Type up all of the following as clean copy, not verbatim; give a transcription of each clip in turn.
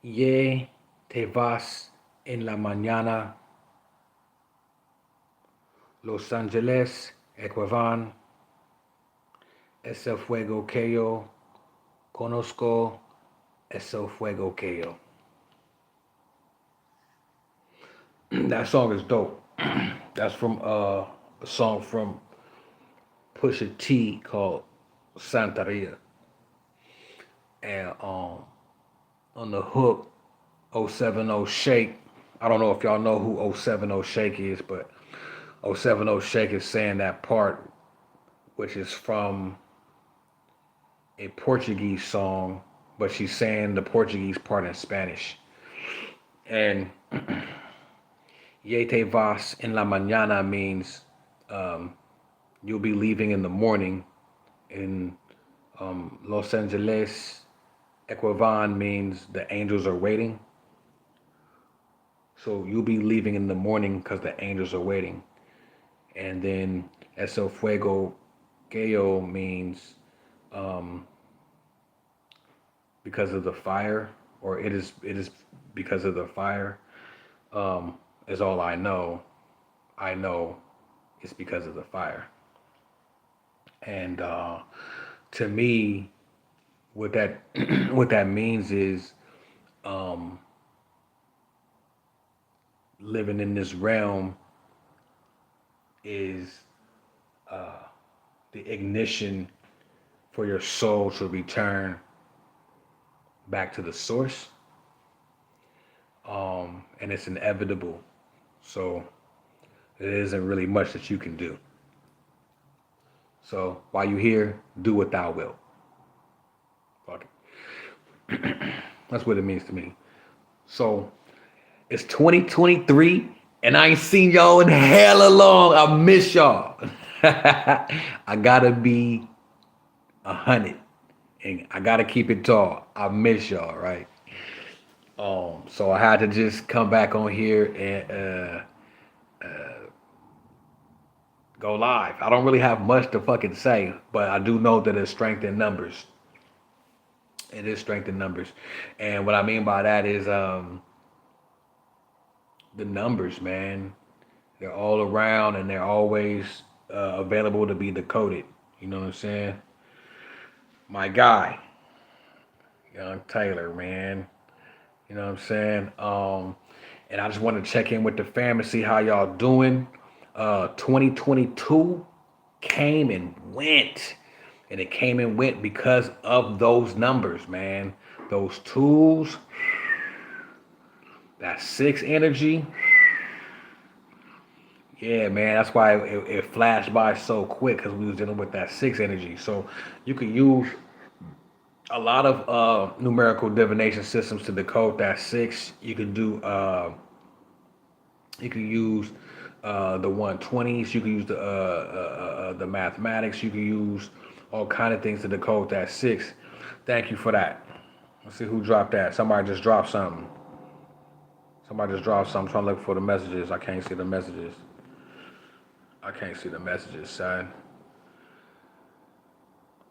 Ye te vas en la mañana, Los Angeles, Ecuador, ese fuego que yo conozco, ese fuego que yo. That song is dope. That's from a song from Pusha T called Santeria. And on the hook, 070 Shake. I don't know if y'all know who 070 Shake is, but 070 Shake is saying that part, which is from a Portuguese song, but she's saying the Portuguese part in Spanish. And Ye te vas en la mañana means um, you'll be leaving in the morning. In Los Angeles, Ecuador means the angels are waiting. So you'll be leaving in the morning because the angels are waiting. And then Eso Fuego Geo means um, because of the fire, or it is because of the fire. Is all I know. I know it's because of the fire. And to me, what that what that means is um, living in this realm is the ignition for your soul to return back to the source, and it's inevitable. So there isn't really much that you can do. So while you're here, do what thou wilt. Fuck it. That's what it means to me. So it's 2023, and I ain't seen y'all in hella long. I miss y'all. I gotta be 100, and I gotta keep it tall. I miss y'all, right? So I had to just come back on here and go live. I don't really have much to fucking say, but I do know that it's strength in numbers. It is strength in numbers, and what I mean by that is the numbers, man. They're all around and they're always available to be decoded. You know what I'm saying? My guy, Young Taylor, man. You know what I'm saying? And I just want to check in with the fam and see how y'all doing. 2022 came and went. And it came and went because of those numbers, man. Those tools, that six energy. Yeah, man, that's why it flashed by so quick because we was dealing with that six energy. So you could use a lot of numerical divination systems to decode that six. You could use the 120s. You could use the mathematics. You could use all kind of things to decode that six. Thank you for that. Let's see who dropped that. Somebody just dropped something. Somebody just dropped something. I'm trying to look for the messages. I can't see the messages. I can't see the messages, son.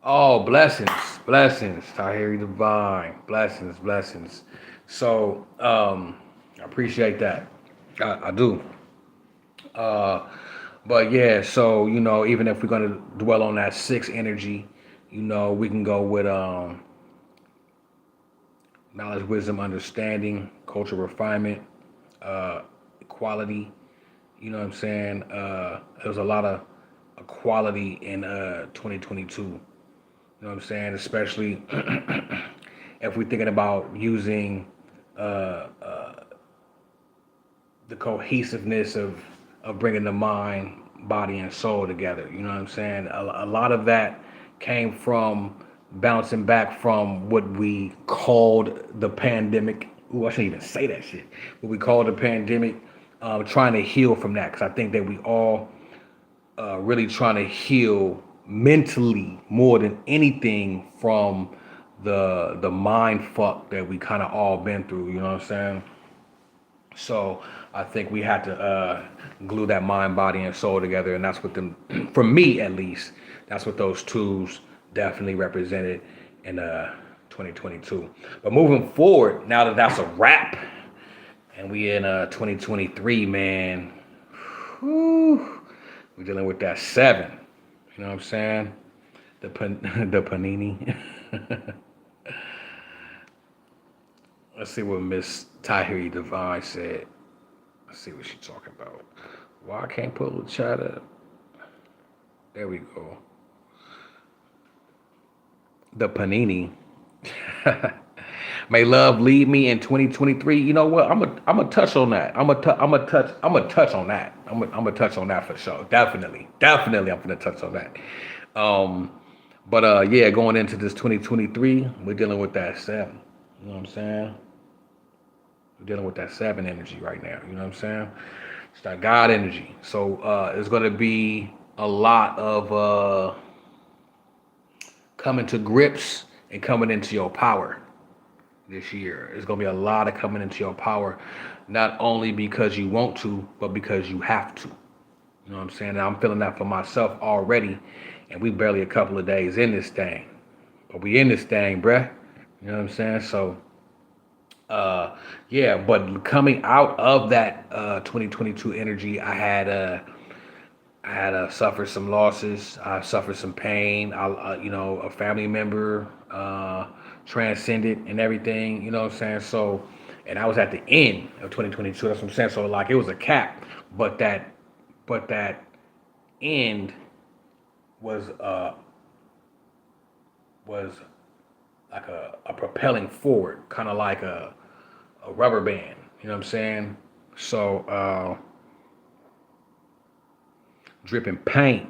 Oh, blessings, blessings, Tahiri Divine, blessings, blessings. So, I appreciate that. I do. Uh, but yeah, so even if we're gonna dwell on that six energy, we can go with knowledge, wisdom, understanding, cultural refinement, equality. You know what I'm saying? There's a lot of equality in 2022. You know what I'm saying? Especially if we're thinking about using uh, the cohesiveness of bringing the mind, body, and soul together. You know what I'm saying? A lot of that came from bouncing back from what we called the pandemic. Ooh, I shouldn't even say that shit. What we called the pandemic, trying to heal from that, because I think that we all really trying to heal mentally more than anything from the mind fuck that we kind of all been through. You know what I'm saying? So I think we had to glue that mind, body, and soul together, and that's what them, for me at least, that's what those tools definitely represented in 2022. But moving forward, now that that's a wrap, and we in 2023, man, whew, we're dealing with that 7. You know what I'm saying? The panini. Let's see what Miss Tahiri Divine said. Let's see what she's talking about. Why I can't pull the chat up? There we go. The panini. May love lead me in 2023. You know what? I'm a touch on that. I'm a touch on that. I'm a touch on that for sure. Definitely. I'm gonna touch on that. But yeah, going into this 2023, we're dealing with that 7. You know what I'm saying? We're dealing with that 7 energy right now. You know what I'm saying? It's that God energy. So it's gonna be a lot of coming to grips and coming into your power this year. It's gonna be a lot of coming into your power, not only because you want to, but because you have to. You know what I'm saying? And I'm feeling that for myself already, and we barely a couple of days in this thing, but we in this thing, bruh. You know what I'm saying? So, yeah. But coming out of that 2022 energy, I had suffered some losses. I suffered some pain. A family member transcended and everything. You know what I'm saying? So, and I was at the end of 2022. That's what I'm saying. So, like, it was a cap, but that end was like a propelling forward, kind of like a rubber band. You know what I'm saying? So. Dripping paint.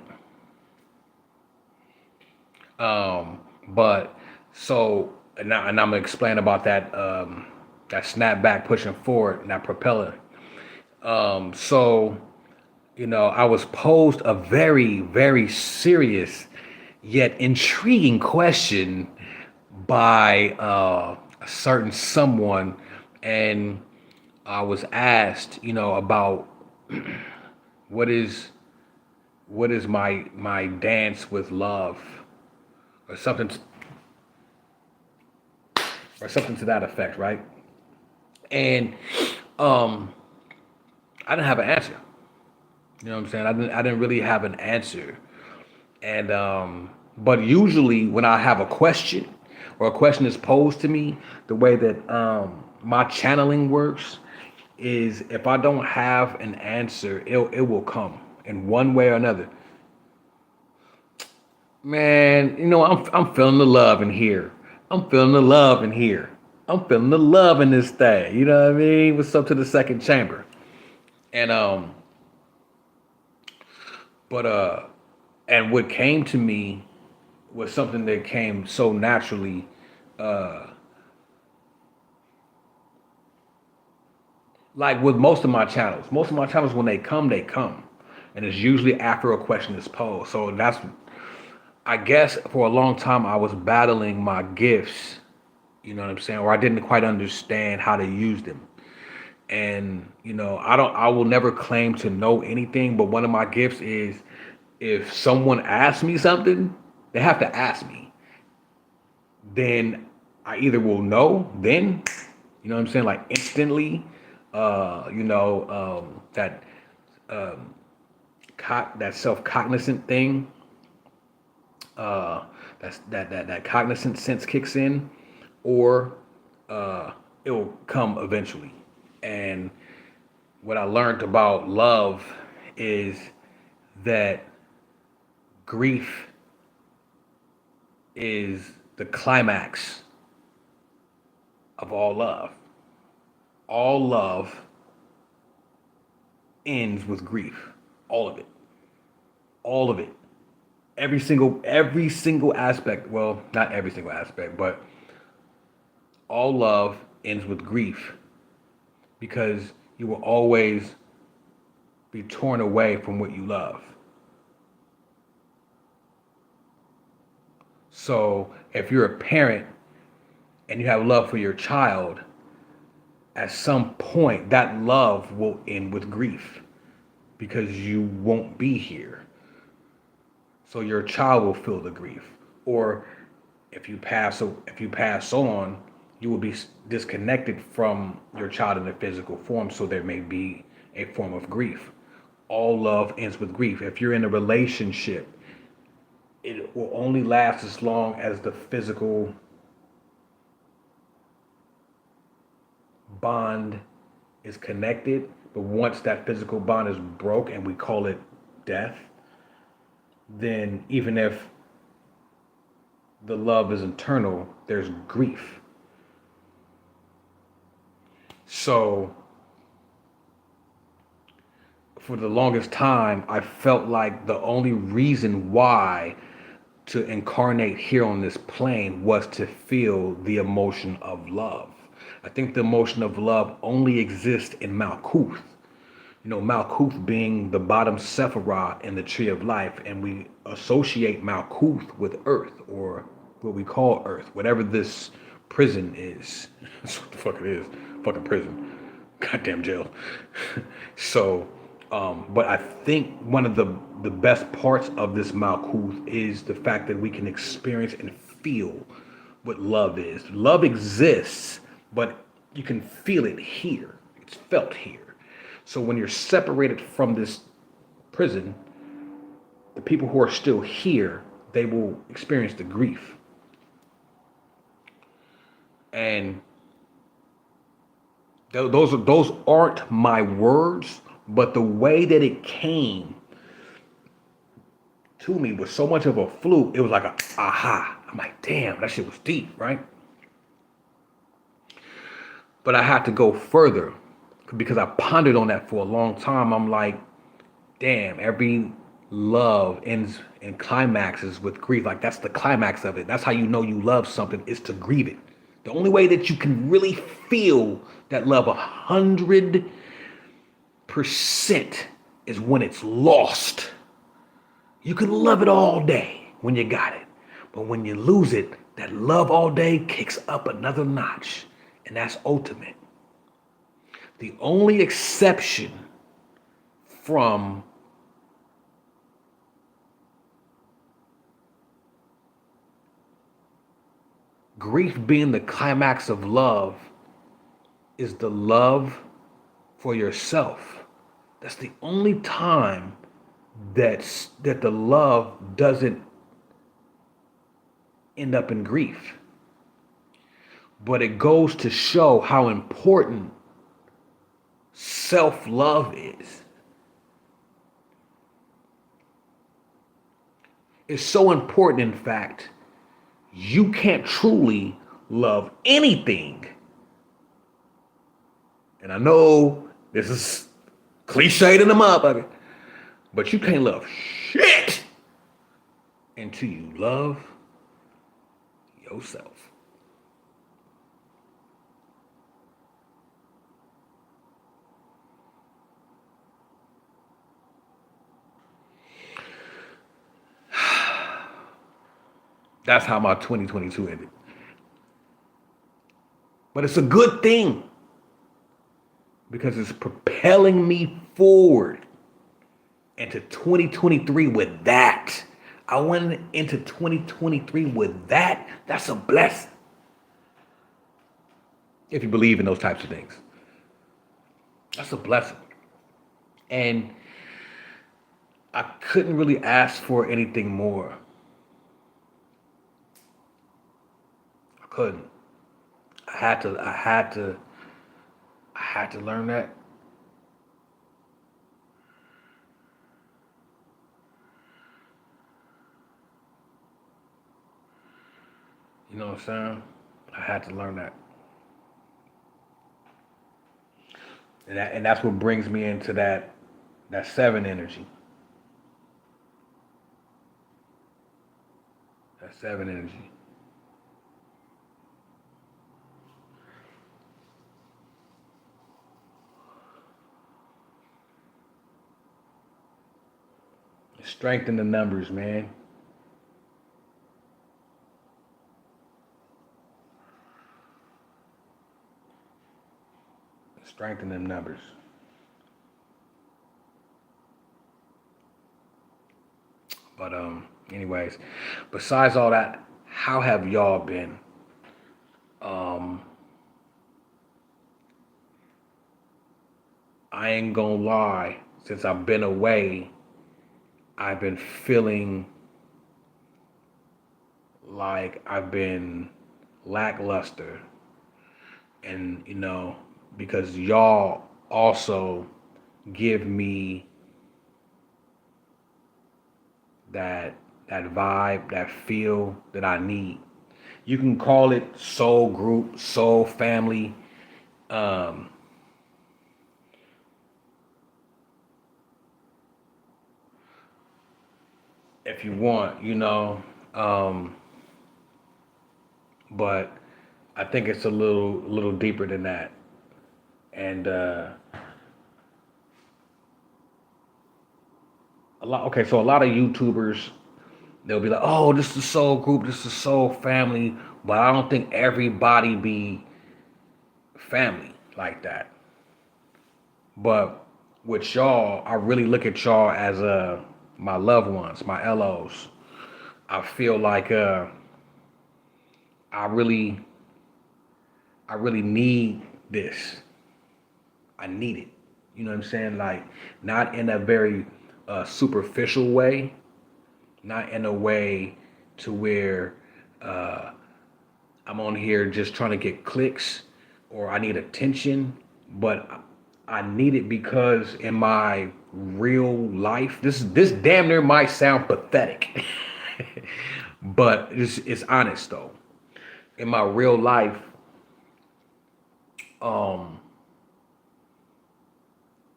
But so and I'm gonna explain about that that snapback pushing forward and that propeller. So I was posed a very, very serious yet intriguing question by a certain someone, and I was asked, about what is my dance with love, or something to that effect, right? And I didn't have an answer. You know what I'm saying? I didn't really have an answer. And but usually when I have a question, or a question is posed to me, the way that my channeling works is, if I don't have an answer, it will come in one way or another. Man, I'm feeling the love in here. I'm feeling the love in here. I'm feeling the love in this thing. You know what I mean? What's up to the second chamber? And but and what came to me was something that came so naturally. Uh, like with most of my channels. Most of my channels, when they come, and it's usually after a question is posed. So that's, I guess, for a long time I was battling my gifts. You know what I'm saying? Or I didn't quite understand how to use them. And I will never claim to know anything, but one of my gifts is, if someone asks me something, they have to ask me. Then I either will know then, what I'm saying, like instantly, that that self-cognizant thing, that cognizant sense kicks in, or it will come eventually. And what I learned about love is that grief is the climax of all love. All love ends with grief. All of it. All of it. Every single aspect. Well, not every single aspect, but all love ends with grief, because you will always be torn away from what you love. So if you're a parent and you have love for your child, at some point that love will end with grief, because you won't be here. So your child will feel the grief. Or if you pass on, you will be disconnected from your child in a physical form, so there may be a form of grief. All love ends with grief. If you're in a relationship, it will only last as long as the physical bond is connected. But once that physical bond is broke and we call it death, then even if the love is internal, there's grief. So for the longest time, I felt like the only reason why to incarnate here on this plane was to feel the emotion of love. I think the emotion of love only exists in Malkuth. You know, Malkuth being the bottom Sephiroth in the Tree of Life, and we associate Malkuth with Earth, or what we call Earth, whatever this prison is. That's what the fuck it is. Fucking prison. Goddamn jail. So, but I think one of the best parts of this Malkuth is the fact that we can experience and feel what love is. Love exists, but you can feel it here. It's felt here. So when you're separated from this prison, the people who are still here, they will experience the grief. And those aren't my words, but the way that it came to me was so much of a fluke. It was like a aha. I'm like, damn, that shit was deep, right? But I had to go further because I pondered on that for a long time. I'm like, damn, every love ends and climaxes with grief. Like that's the climax of it. That's how you know you love something, is to grieve it. The only way that you can really feel that love 100% is when it's lost. You can love it all day when you got it. But when you lose it, that love all day kicks up another notch. And that's ultimate. The only exception from grief being the climax of love is the love for yourself. That's the only time that the love doesn't end up in grief. But it goes to show how important self-love is. It's so important, in fact, you can't truly love anything. And I know this is cliched in the motherfucker, but you can't love shit until you love yourself. That's how my 2022 ended. But it's a good thing because it's propelling me forward into 2023 with that. I went into 2023 with that. That's a blessing. If you believe in those types of things, that's a blessing. And I couldn't really ask for anything more. I couldn't. I had to learn that. You know what I'm saying? I had to learn that. And that's what brings me into that seven energy. That seven energy. Strengthen the numbers, man. Strengthen them numbers. But anyways, besides all that how have y'all been? Um, I ain't gonna lie, since I've been away, I've been feeling like I've been lackluster. And, because y'all also give me that vibe, that feel that I need. You can call it soul group, soul family, um, if you want, um, but I think it's a little deeper than that. And so a lot of YouTubers, they'll be like, "Oh, this is a soul group, this is a soul family," but I don't think everybody be family like that. But with y'all, I really look at y'all as my loved ones, my LOs. I feel like I really I really need this. I need it. You know what I'm saying? Like, not in a very superficial way, not in a way to where uh, I'm on here just trying to get clicks or I need attention, but I need it because in my real life, this damn near might sound pathetic, but it's honest though. In my real life, um,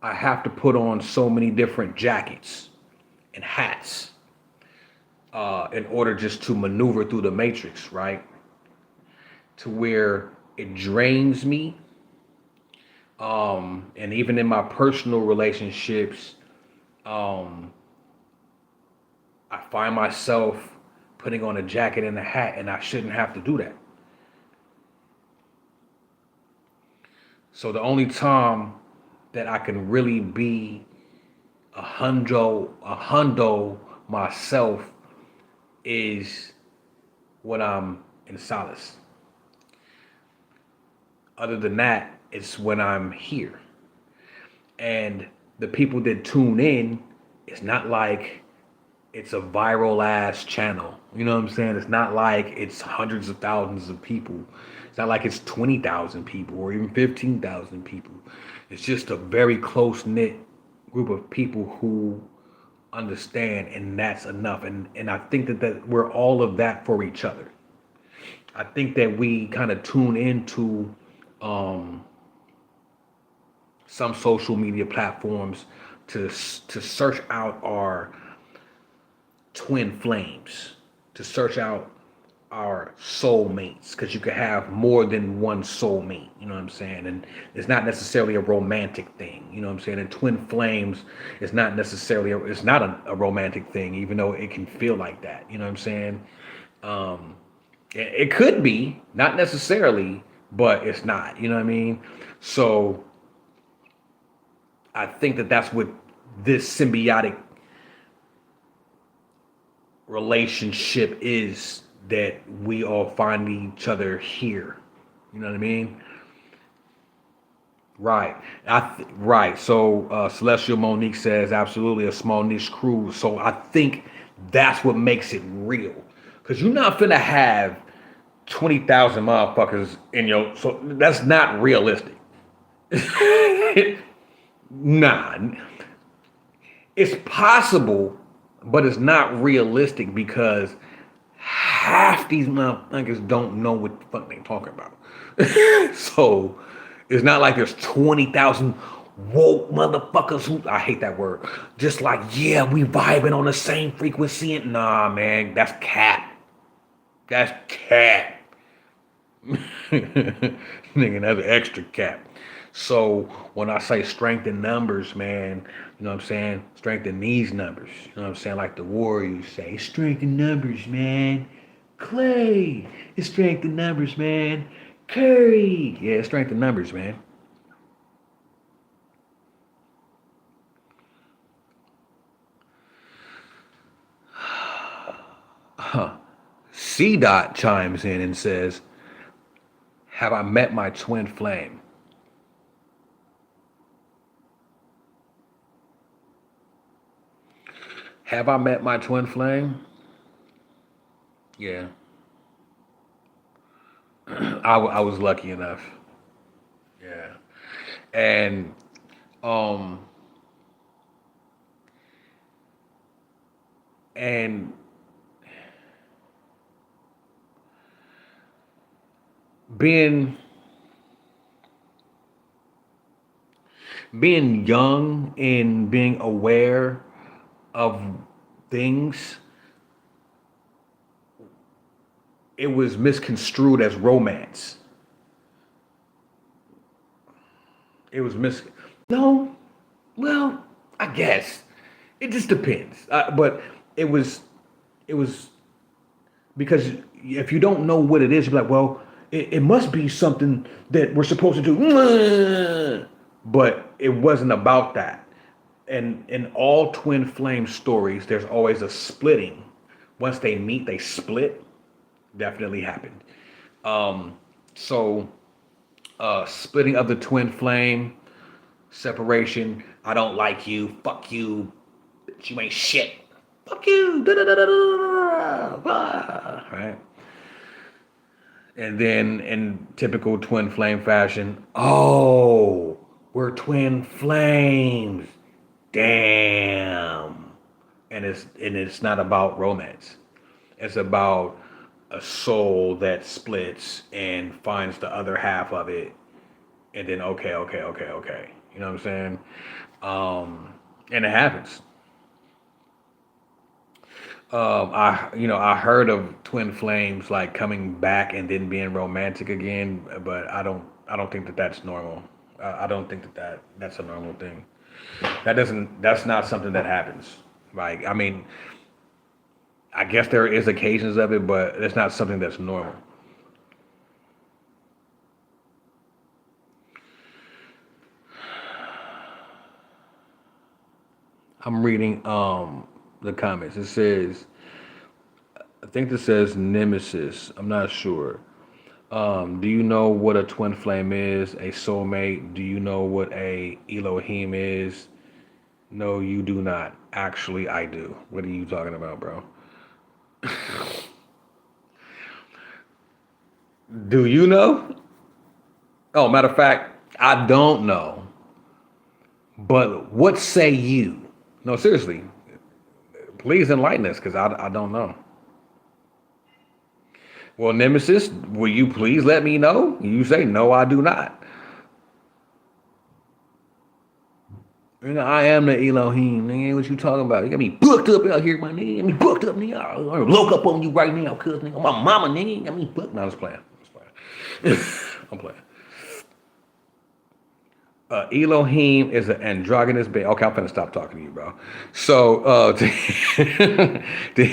I have to put on so many different jackets and hats in order just to maneuver through the matrix, right? To where it drains me. And even in my personal relationships, um, I find myself putting on a jacket and a hat, and I shouldn't have to do that. So the only time that I can really be a hundo myself is when I'm in solace. Other than that, it's when I'm here. And the people that tune in, it's not like it's a viral ass channel. You know what I'm saying? It's not like it's hundreds of thousands of people. It's not like it's 20,000 people or even 15,000 people. It's just a very close knit group of people who understand, and that's enough. And I think that we're all of that for each other. I think that we kind of tune into um, some social media platforms to search out our twin flames, to search out our soulmates, because you could have more than one soulmate. You know what I'm saying? And it's not necessarily a romantic thing. You know what I'm saying? And twin flames is not necessarily it's not a romantic thing, even though it can feel like that. You know what I'm saying? Um, it could be, not necessarily, but it's not. You know what I mean? So I think that that's what this symbiotic relationship is, that we all find each other here. You know what I mean? Right. Right. So Celestial Monique says absolutely a small niche crew. So I think that's what makes it real. Cause you're not finna have 20,000 motherfuckers in your. So that's not realistic. Nah, it's possible, but it's not realistic because half these motherfuckers don't know what the fuck they talking about. So it's not like there's 20,000 woke motherfuckers who, I hate that word, just like, yeah, we vibing on the same frequency. And nah, man, that's cap. That's cap. Nigga, that's extra cap. So when I say strength in numbers, man, you know what I'm saying? Strength in these numbers. You know what I'm saying? Like the Warriors say, strength in numbers, man. Clay, it's strength in numbers, man. Curry, yeah, it's strength in numbers, man. Huh. C Dot chimes in and says, "Have I met my twin flame?" Have I met my twin flame? Yeah, I was lucky enough. Yeah, and um and being being young and being aware of things, it was misconstrued as romance. It was no, well, I guess it just depends. But it was it was because if you don't know what it is, you're like, well, it must be something that we're supposed to do. But it wasn't about that. And in all twin flame stories, there's always a splitting. Once they meet, they split. Definitely happened. So splitting of the twin flame, separation. I don't like you. Fuck you. You ain't shit. Fuck you. Da, da, da, da, da, da, right? And then in typical twin flame fashion, oh, we're twin flames. Damn. And it's not about romance. It's about a soul that splits and finds the other half of it, and then okay. You know what I'm saying? And it happens. I heard of twin flames like coming back and then being romantic again, but I don't think that that's normal. I don't think that's a normal thing. That's not something that happens. Like, I mean, I guess there is occasions of it, but it's not something that's normal. I'm reading the comments. It says, I think this says Nemesis. I'm not sure. Do you know what a twin flame is? A soulmate? Do you know what a Elohim is? No, you do not. Actually, I do. What are you talking about, bro? Do you know? Oh, matter of fact, I don't know. But what say you? No, seriously. Please enlighten us, because I don't know. Well, Nemesis, will you please let me know? You say, no, I do not. I am the Elohim, nigga. What you talking about? You got me booked up out here, my nigga. You got me booked up, nigga. I'm look up on you right now, cuz, nigga. My mama, nigga. You got me booked. No, I was playing. I'm playing. Elohim is an androgynous being. Okay, I'm finna stop talking to you, bro. So, to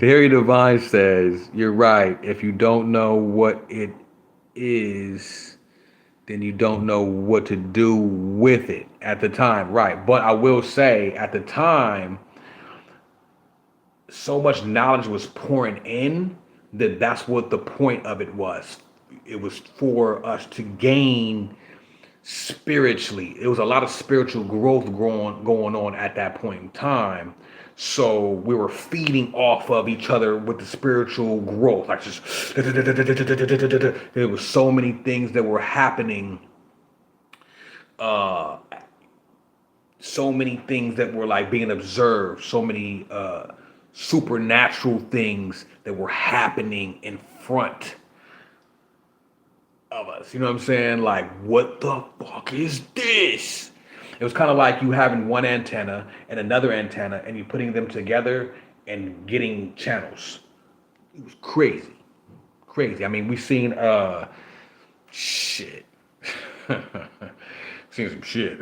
Harry Divine says, you're right. If you don't know what it is, then you don't know what to do with it at the time, right? But I will say, at the time, so much knowledge was pouring in that that's what the point of it was. It was for us to gain spiritually. It was a lot of spiritual growth going on at that point in time. So we were feeding off of each other with the spiritual growth. Like, just there was so many things that were happening. Uh, so many things that were like being observed. So many supernatural things that were happening in front of us. You know what I'm saying? Like, what the fuck is this? It was kind of like you having one antenna and another antenna, and you putting them together and getting channels. It was crazy, crazy. I mean, we've seen shit, seen some shit.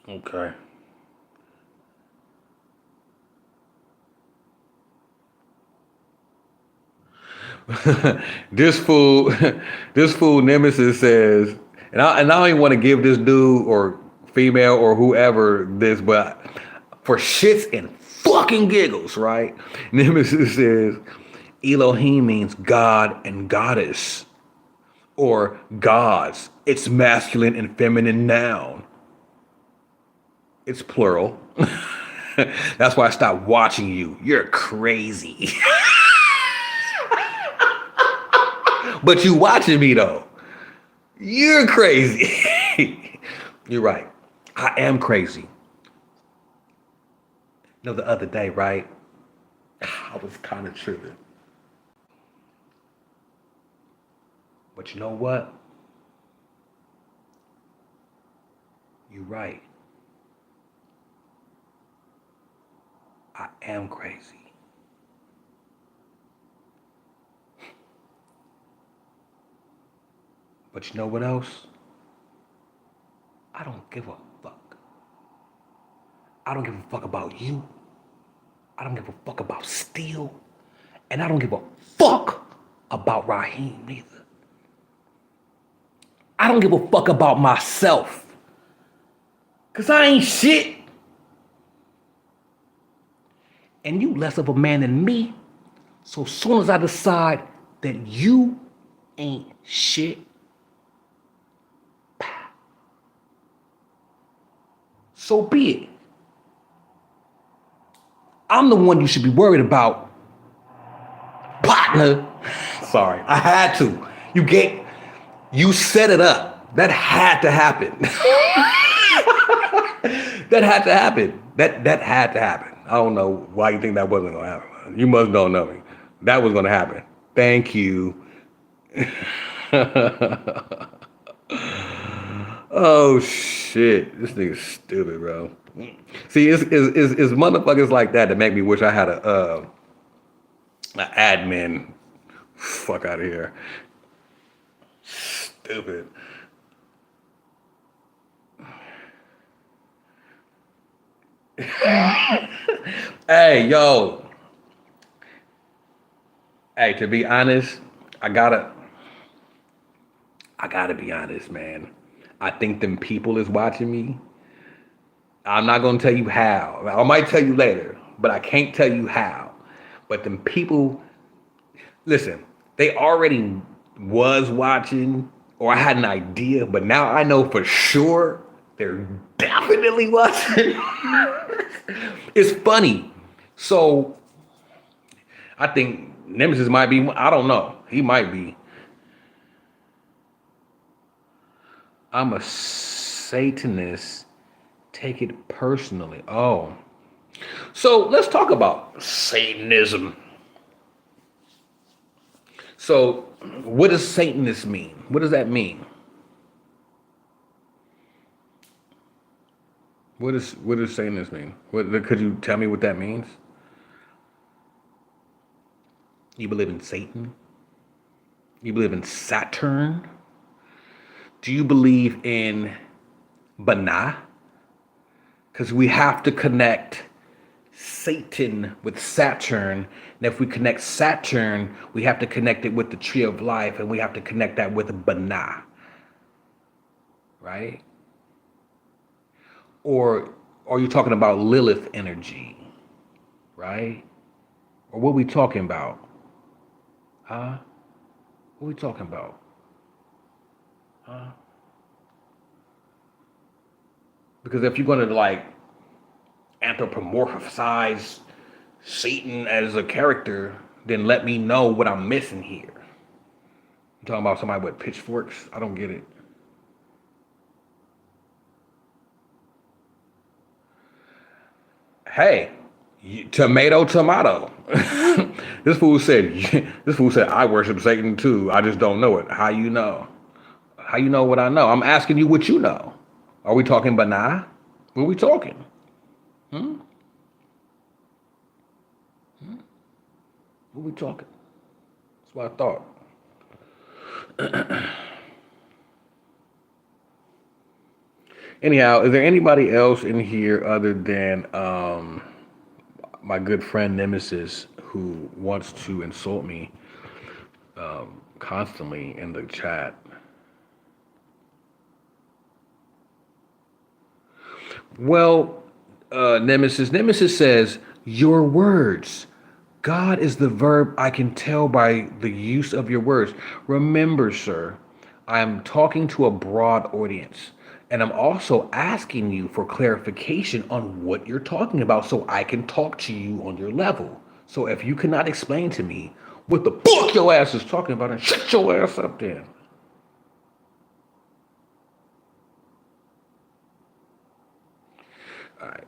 Okay. this fool, this fool Nemesis says, and I don't even want to give this dude or female or whoever this, but for shits and fucking giggles, right? Nemesis says Elohim means God and goddess, or gods. It's masculine and feminine noun. It's plural. That's why I stopped watching you. You're crazy. But you watching me though. You're crazy. You're right. I am crazy. You know, the other day, right? I was kind of tripping. But you know what? You're right. I am crazy. But you know what else? I don't give a fuck. I don't give a fuck about you. I don't give a fuck about Steel. And I don't give a fuck about Raheem neither. I don't give a fuck about myself. Cause I ain't shit. And you less of a man than me. So as soon as I decide that you ain't shit, so be it. I'm the one you should be worried about, partner. Sorry, I had to. You set it up. That had to happen. That had to happen. That had to happen. I don't know why you think that wasn't gonna happen. You must don't know me. That was gonna happen. Thank you. Oh shit, this nigga's stupid, bro. See, it's motherfuckers like that make me wish I had a admin. Fuck out of here. Stupid. Hey, yo. Hey, to be honest, I gotta be honest, man. I think them people is watching me. I'm not gonna tell you how. I might tell you later, but I can't tell you how. But them people, listen, they already was watching, or I had an idea, but now I know for sure they're definitely watching. It's funny. So I think Nemesis might be, I don't know. He might be. I'm a Satanist. Take it personally. Oh. So let's talk about Satanism. So what does Satanist mean? What does that mean? What does Satanist mean? Could you tell me what that means? You believe in Satan? You believe in Saturn? Do you believe in Banah? Because we have to connect Satan with Saturn. And if we connect Saturn, we have to connect it with the tree of life, and we have to connect that with Banah. Right? Or are you talking about Lilith energy? Right? Or what are we talking about? Huh? What are we talking about? Huh? Because if you're going to like anthropomorphize Satan as a character, then let me know what I'm missing here. You talking about somebody with pitchforks? I don't get it. Hey, tomato. This fool said I worship Satan too. I just don't know it. How you know? How you know what I know? I'm asking you what you know. Are we talking Banah? What are we talking? Hmm? What are we talking? That's what I thought. Anyhow, is there anybody else in here other than my good friend Nemesis who wants to insult me constantly in the chat? Well, Nemesis says, your words. God is the verb I can tell by the use of your words. Remember, sir, I'm talking to a broad audience. And I'm also asking you for clarification on what you're talking about so I can talk to you on your level. So if you cannot explain to me what the fuck your ass is talking about, and shut your ass up then. All right.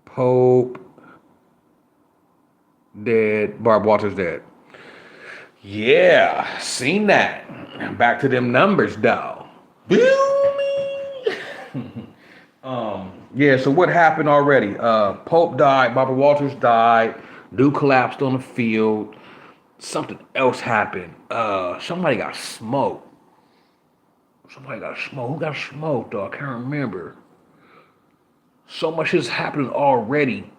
Pope dead. Barb Walters dead. Yeah, seen that. Back to them numbers, though. Feel me? Yeah, so what happened already? Pope died, Barbara Walters died, dude collapsed on the field. Something else happened. Somebody got smoked. Somebody got smoked. Who got smoked, though? I can't remember. So much is happening already.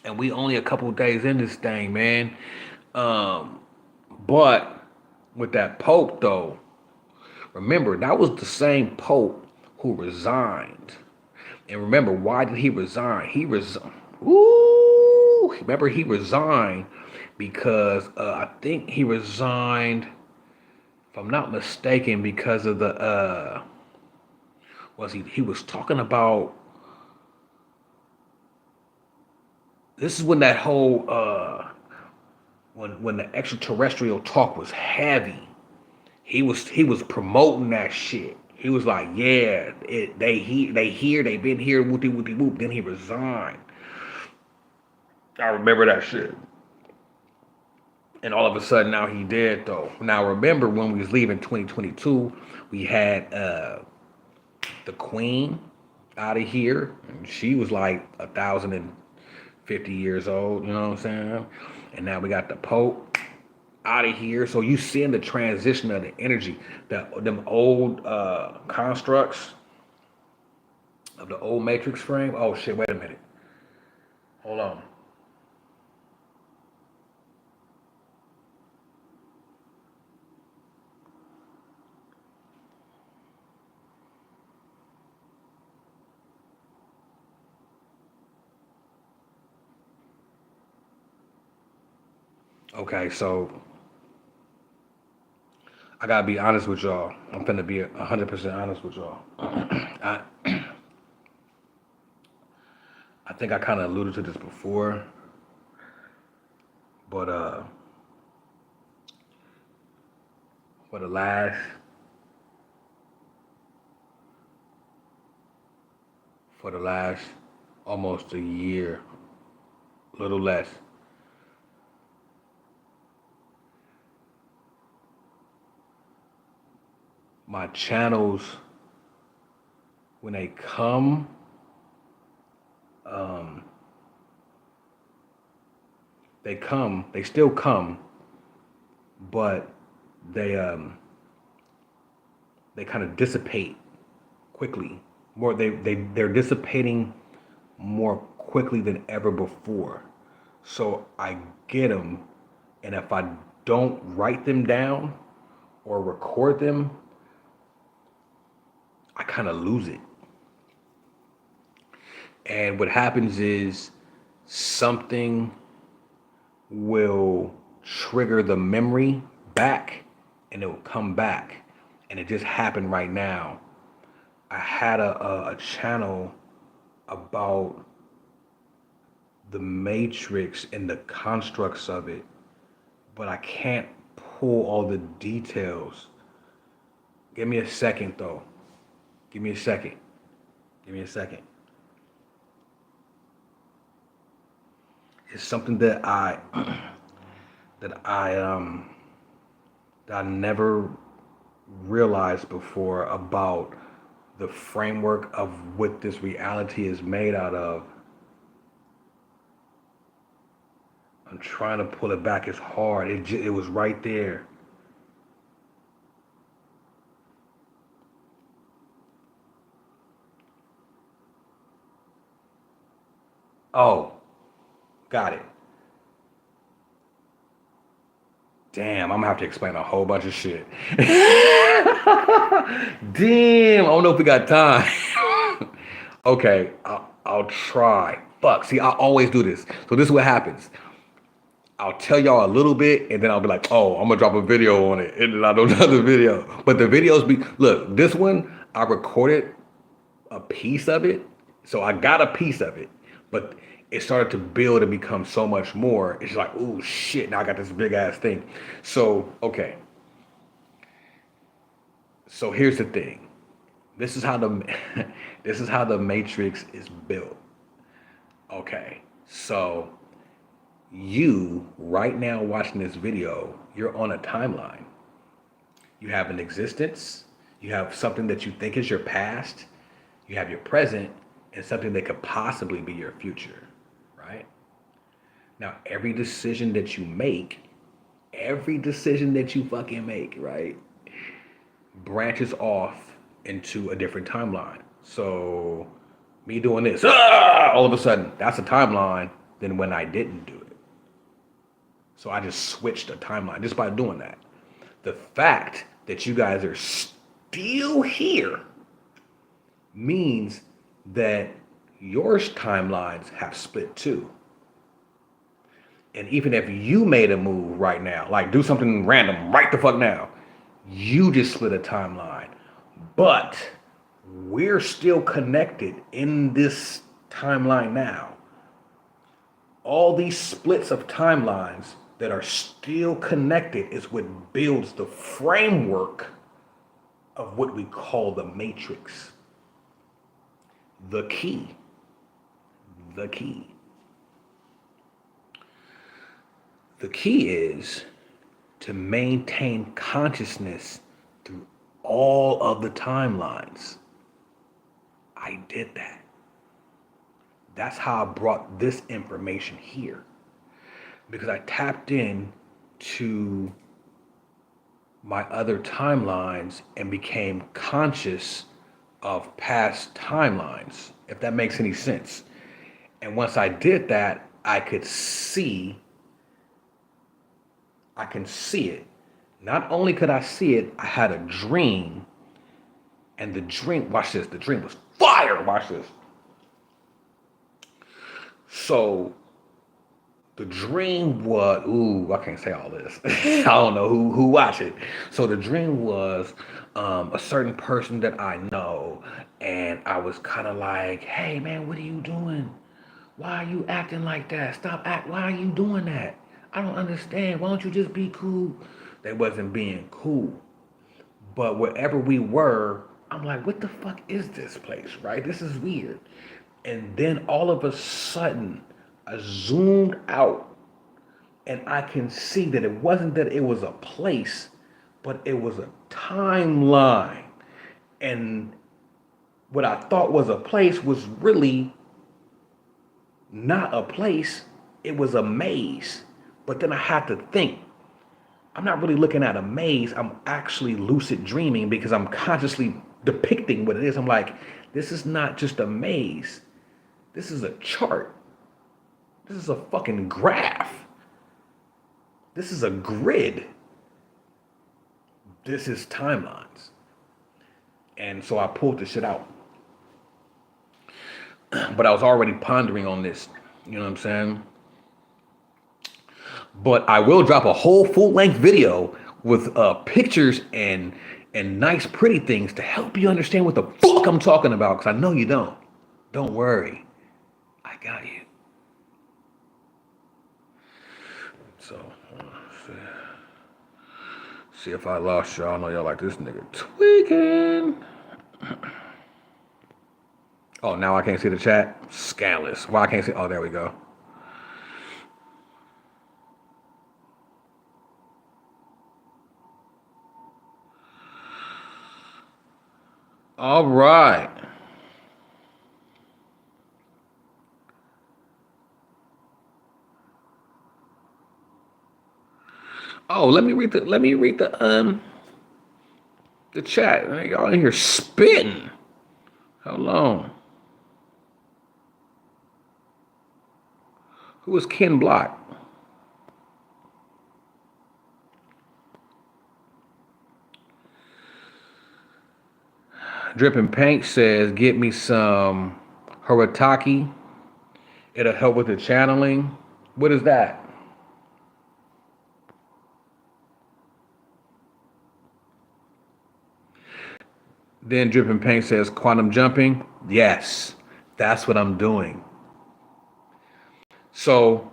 And we only a couple of days in this thing, man. Um, but with that Pope, though, remember, that was the same Pope who resigned. And remember, why did he resign? He resigned. Ooh, remember he resigned because I think he resigned, if I'm not mistaken, because of the was he was talking about, this is when that whole when the extraterrestrial talk was heavy. He was promoting that shit. He was like, yeah, they been here, whoopty whoopty whoop. Then he resigned. I remember that shit. And all of a sudden now he dead though. Now remember when we was leaving 2022, we had the Queen out of here, and she was like 1,050 years old. You know what I'm saying? And now we got the Pope out of here. So you seeing the transition of the energy, them old constructs of the old matrix frame. Oh shit! Wait a minute. Hold on. Okay, so I gotta be honest with y'all. I'm finna be 100% honest with y'all. I think I kind of alluded to this before, but for the last almost a year, a little less, my channels when they come, um, they still come, but they they kind of dissipate quickly. More they're dissipating more quickly than ever before. So I get them, and if I don't write them down or record them, I kind of lose it. And what happens is something will trigger the memory back, and it will come back. And it just happened right now. I had a channel about the matrix and the constructs of it, but I can't pull all the details. Give me a second though. Give me a second. Give me a second. It's something that I that I that I never realized before about the framework of what this reality is made out of. I'm trying to pull it back. It's hard. It was right there. Oh, got it. Damn, I'm gonna have to explain a whole bunch of shit. Damn, I don't know if we got time. Okay, I'll try. Fuck, see, I always do this. So this is what happens. I'll tell y'all a little bit, and then I'll be like, "Oh, I'm gonna drop a video on it," and then I'll do another video. But the videos be look. This one I recorded a piece of it, so I got a piece of it, but it started to build and become so much more. It's like, oh shit! Now I got this big ass thing. So okay, so here's the thing. This is how the this is how the Matrix is built. Okay, so you right now watching this video, you're on a timeline. You have an existence, you have something that you think is your past, you have your present, and something that could possibly be your future, right? Now, every decision that you fucking make, right, branches off into a different timeline. So, me doing this, all of a sudden, that's a timeline than when I didn't do it. So I just switched a timeline just by doing that. The fact that you guys are still here means that your timelines have split too. And even if you made a move right now, like do something random right the fuck now, you just split a timeline. But we're still connected in this timeline now. All these splits of timelines that are still connected is what builds the framework of what we call the matrix. The key. The key. The key is to maintain consciousness through all of the timelines. I did that. That's how I brought this information here. Because I tapped in to my other timelines and became conscious of past timelines, if that makes any sense. And once I did that, I can see it. Not only could I see it, I had a dream. And the dream, watch this, the dream was fire. Watch this. So the dream was, ooh, I can't say all this. I don't know who watched it. So the dream was a certain person that I know, and I was kind of like, hey man, what are you doing? Why are you acting like that? Why are you doing that? I don't understand. Why don't you just be cool? They wasn't being cool. But wherever we were, I'm like, what the fuck is this place, right? This is weird. And then all of a sudden, I zoomed out and I can see that it wasn't that it was a place, but it was a timeline. And what I thought was a place was really not a place, it was a maze. But then I had to think, I'm not really looking at a maze, I'm actually lucid dreaming because I'm consciously depicting what it is. I'm like, this is not just a maze, this is a chart. This is a fucking graph. This is a grid. This is timelines. And so I pulled the shit out. But I was already pondering on this. You know what I'm saying? But I will drop a whole full-length video with pictures and nice pretty things to help you understand what the fuck I'm talking about, because I know you don't. Don't worry. I got you. So, see if I lost y'all. I know y'all like this nigga tweaking. Oh, now I can't see the chat? Scandalous. Why I can't see? Oh, there we go. All right. Oh, let me read the chat. Y'all in here spitting. Hold on. Who was Ken Block? Dripping Paint says, get me some Harataki. It'll help with the channeling. What is that? Then Dripping Paint says, quantum jumping. Yes, that's what I'm doing. So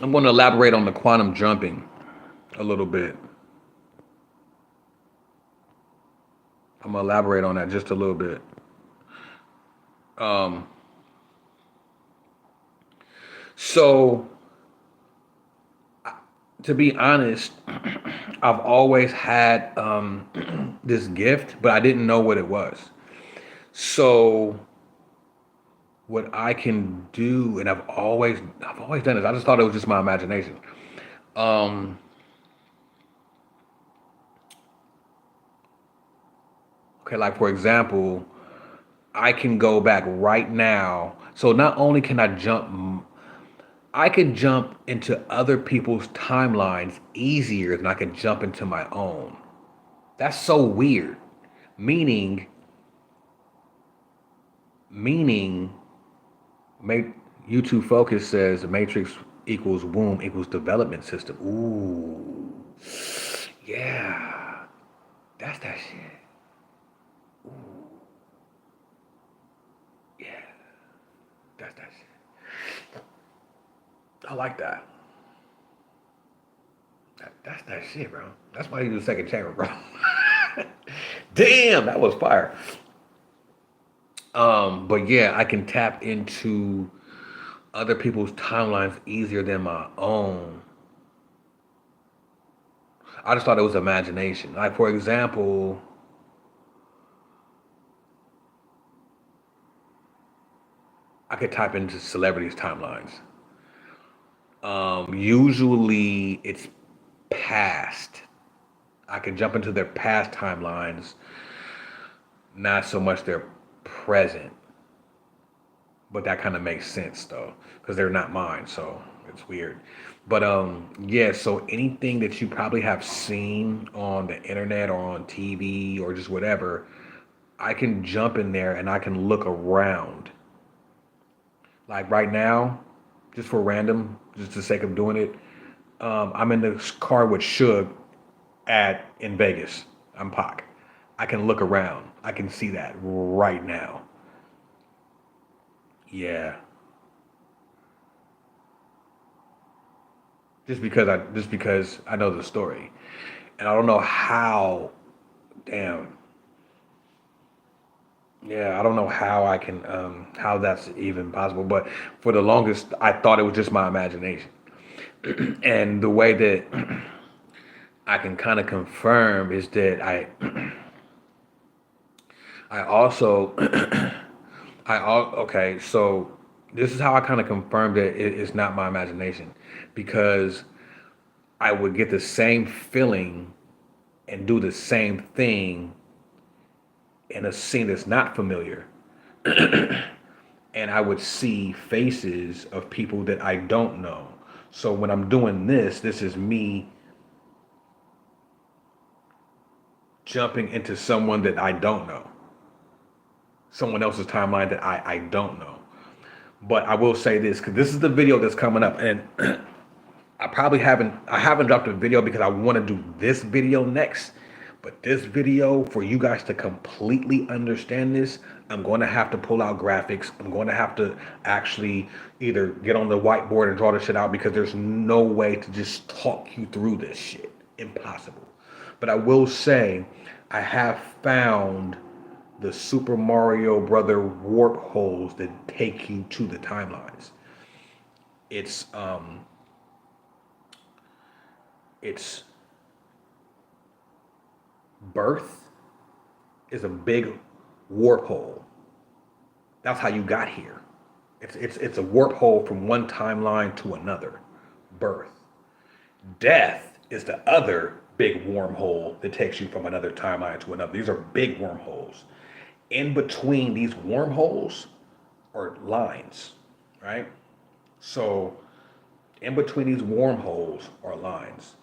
I'm going to elaborate on the quantum jumping a little bit. I'm going to elaborate on that just a little bit. Um, so, to be honest, I've always had this gift, but I didn't know what it was. So, what I can do, and I've always done this. I just thought it was just my imagination. Um, okay, like for example, I can go back right now. So not only can I can jump into other people's timelines easier than I can jump into my own. That's so weird. Meaning, meaning, YouTube Focus says the Matrix equals womb equals development system. Ooh, yeah, that's that shit. Yeah, that's that shit. I like that. That's that shit, bro. That's why you do second chamber, bro. Damn, that was fire. But yeah, I can tap into other people's timelines easier than my own. I just thought it was imagination. Like for example, I could type into celebrities' timelines. Usually it's past. I could jump into their past timelines, not so much their present. But that kind of makes sense though, because they're not mine, so it's weird. But yeah. So anything that you probably have seen on the internet or on TV or just whatever, I can jump in there and I can look around. Like right now, just for random, just the sake of doing it, I'm in the car with Suge at in Vegas. I'm Pac. I can look around. I can see that right now. Yeah, just because I know the story, and I don't know how. Damn. Yeah, I don't know how I can how that's even possible. But for the longest, I thought it was just my imagination, and the way that I can kind of confirm is that I also okay. So this is how I kind of confirmed that it's not my imagination, because I would get the same feeling and do the same thing in a scene that's not familiar. And I would see faces of people that I don't know. So when I'm doing this is me jumping into someone that I don't know, someone else's timeline that I don't know. But I will say this, because this is the video that's coming up, and I haven't dropped a video because I want to do this video next. But this video, for you guys to completely understand this, I'm going to have to pull out graphics. I'm going to have to actually either get on the whiteboard and draw this shit out, because there's no way to just talk you through this shit. Impossible. But I will say, I have found the Super Mario Brother warp holes that take you to the timelines. It's it's birth is a big warp hole. That's how you got here. It's a warp hole from one timeline to another. Birth. Death is the other big wormhole that takes you from another timeline to another. These are big wormholes. In between these wormholes are lines, right? So in between these wormholes are lines.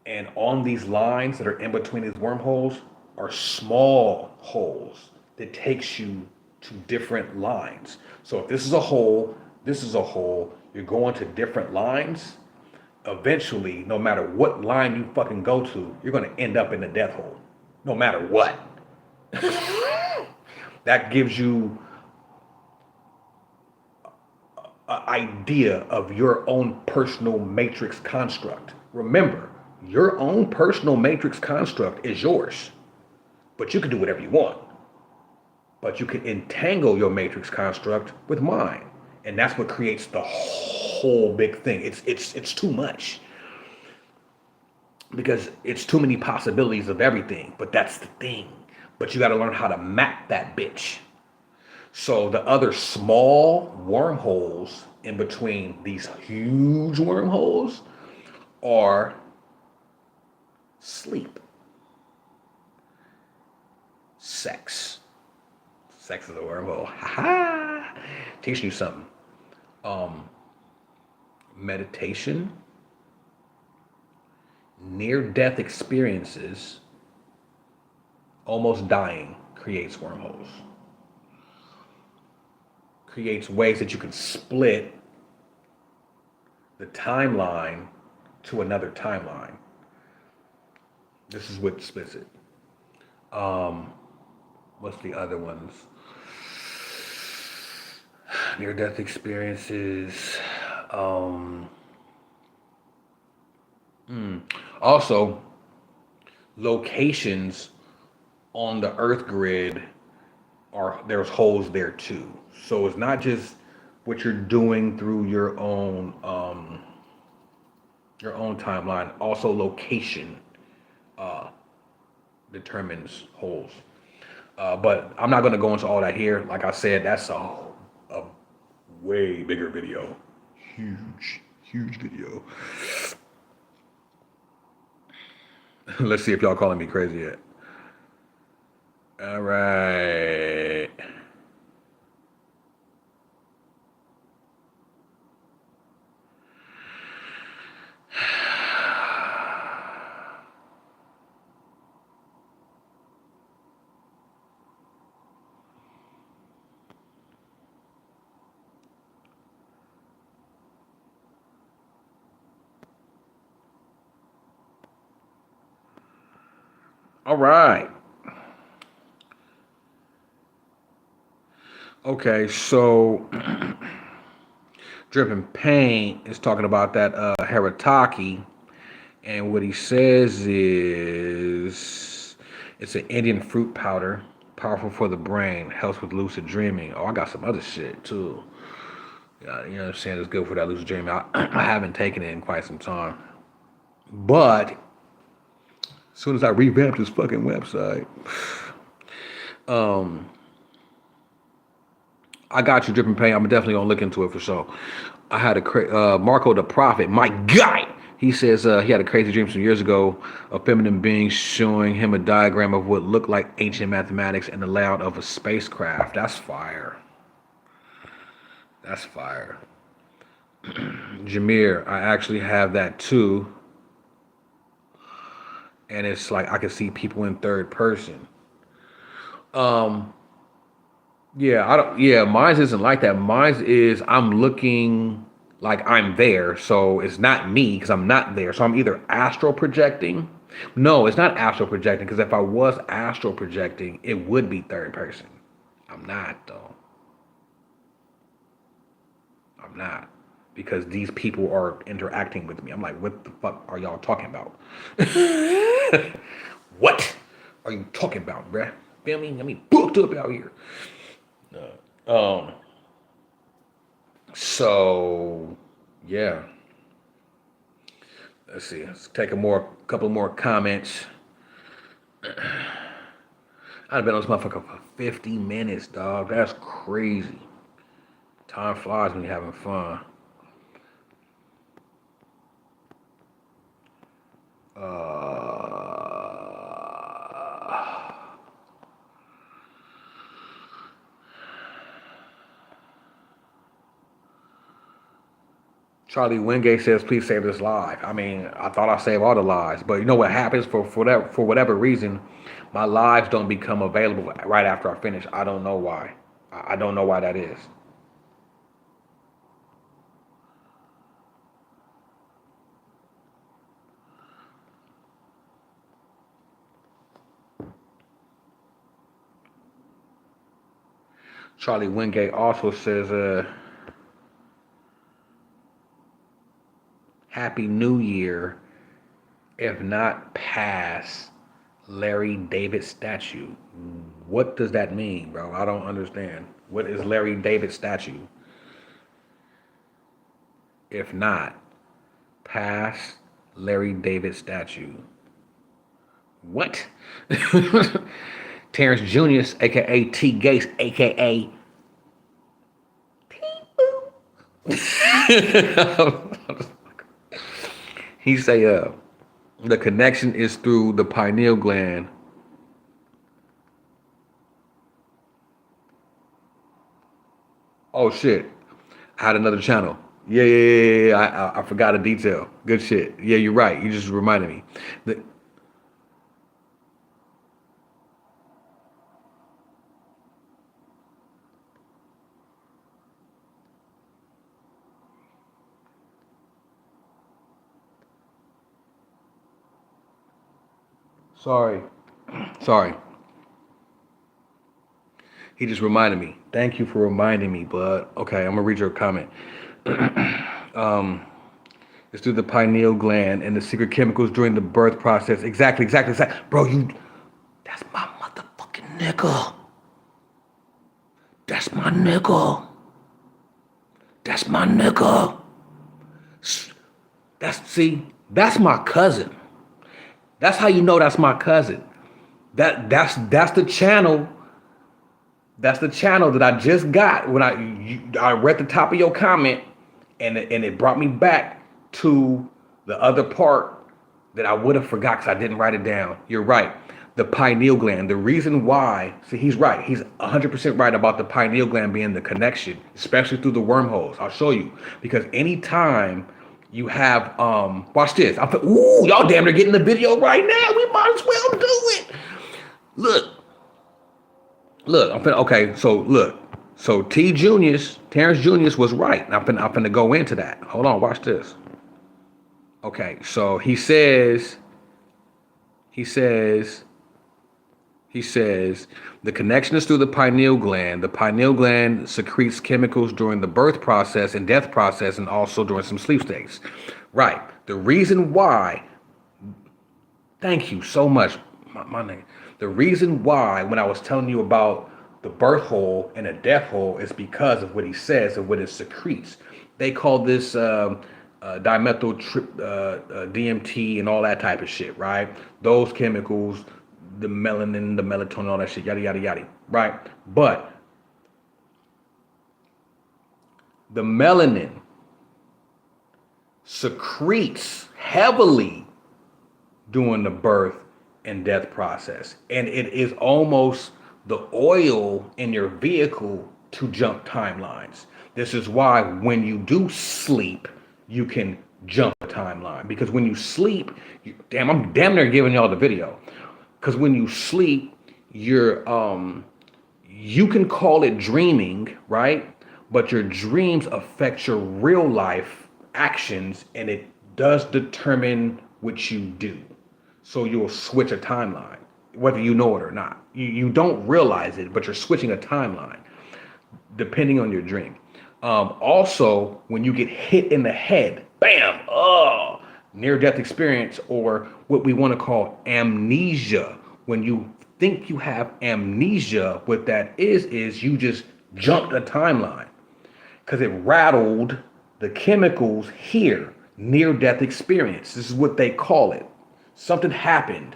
And on these lines that are in between these wormholes are small holes that takes you to different lines. So if this is a hole, this is a hole, you're going to different lines. Eventually, no matter what line you fucking go to, you're going to end up in the death hole. No matter what. That gives you an idea of your own personal matrix construct. Remember, your own personal matrix construct is yours, but you can do whatever you want. But you can entangle your matrix construct with mine, and that's what creates the whole big thing. It's too much because it's too many possibilities of everything. But that's the thing. But you got to learn how to map that bitch. So the other small wormholes in between these huge wormholes are sleep, sex. Sex is a wormhole. Ha ha. Teach you something. Um, Meditation, near-death experiences, almost dying creates wormholes. Creates ways that you can split the timeline to another timeline. This is what splits it. What's the other ones? Near-death experiences. Also, locations on the Earth grid there's holes there too. So it's not just what you're doing through your own timeline. Also, location determines holes. But I'm not going to go into all that here. Like I said, that's a way bigger video. Huge video. Let's see if y'all calling me crazy yet. All right. All right. Okay, so Dripping Paint is talking about that Harataki, and what he says is it's an Indian fruit powder, powerful for the brain, helps with lucid dreaming. Oh, I got some other shit too. Yeah, you know what I'm saying? It's good for that lucid dreaming. I haven't taken it in quite some time, but as soon as I revamped this fucking website, I got you, Dripping Paint. I'm definitely gonna look into it for sure. I had Marco the Prophet, my guy. He says he had a crazy dream some years ago, a feminine being showing him a diagram of what looked like ancient mathematics and the layout of a spacecraft. That's fire. That's fire. Jameer, I actually have that too. And it's like I can see people in third person. Yeah, I don't. Yeah, mine isn't like that. Mine is I'm looking like I'm there, so it's not me because I'm not there. So I'm either astral projecting. No, it's not astral projecting because if I was astral projecting, it would be third person. I'm not though. I'm not because these people are interacting with me. I'm like, what the fuck are y'all talking about? What are you talking about, bruh? Feel me? I mean, booked up out here. Um. So, yeah. Let's see. Let's take couple more comments. I've been on this motherfucker for 50 minutes, dog. That's crazy. Time flies when you're having fun. Charlie Wingate says, "Please save this live." I mean, I thought I saved all the lives, but you know what happens for whatever reason, my lives don't become available right after I finish. I don't know why. I don't know why that is. Charlie Wingate also says, "Happy New Year. If not past Larry David statue." What does that mean, bro? I don't understand. What is Larry David statue? If not past Larry David statue. What? Terrence Jr., aka T Gates, aka he say, the connection is through the pineal gland. Oh shit! I had another channel. Yeah. I forgot a detail. Good shit. Yeah, you're right. You just reminded me. The, sorry, sorry. He just reminded me. Thank you for reminding me, bud. Okay, I'm gonna read your comment. um, it's through the pineal gland and the secret chemicals during the birth process. Exactly. Bro, that's my motherfucking nigga. That's my nigga. That's my nigga. That's my cousin. That's how you know that's my cousin. That's the channel. That's the channel that I just got when I read the top of your comment, and it brought me back to the other part that I would have forgot because I didn't write it down. You're right. The pineal gland. The reason why, see, he's right. He's 100% right about the pineal gland being the connection, especially through the wormholes. I'll show you. Because anytime you have, watch this. Ooh, y'all damn near getting the video right now. We might as well do it. Look, okay, so look. So Terrence Jr. was right. I'm finna go into that. Hold on, watch this. Okay, so he says, the connection is through the pineal gland. The pineal gland secretes chemicals during the birth process and death process, and also during some sleep states. Right. The reason why, thank you so much, my name. The reason why, when I was telling you about the birth hole and a death hole, is because of what he says and what it secretes. They call this dimethyl DMT and all that type of shit, right? Those chemicals, the melanin, the melatonin, all that shit, yada, yada, yada, right? But the melanin secretes heavily during the birth and death process. And it is almost the oil in your vehicle to jump timelines. This is why when you do sleep, you can jump a timeline. Because when you sleep, I'm damn near giving y'all the video. Because when you sleep, you can call it dreaming, right? But your dreams affect your real life actions, and it does determine what you do. So you'll switch a timeline, whether you know it or not. You don't realize it, but you're switching a timeline depending on your dream. Also, when you get hit in the head, bam, near-death experience, or what we want to call amnesia. When you think you have amnesia, what that is you just jumped a timeline because it rattled the chemicals here, near-death experience. This is what they call it. Something happened.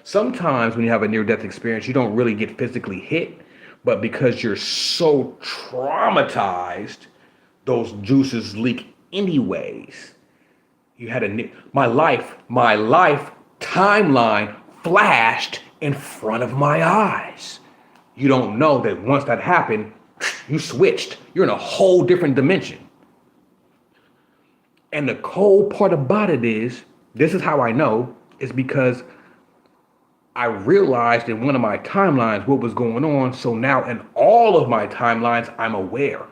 Sometimes when you have a near-death experience, you don't really get physically hit, but because you're so traumatized, those juices leak anyways. You had my life timeline flashed in front of my eyes. You don't know that once that happened, you switched. You're in a whole different dimension. And the cold part about it is, this is how I know, is because I realized in one of my timelines what was going on. So now in all of my timelines, I'm aware.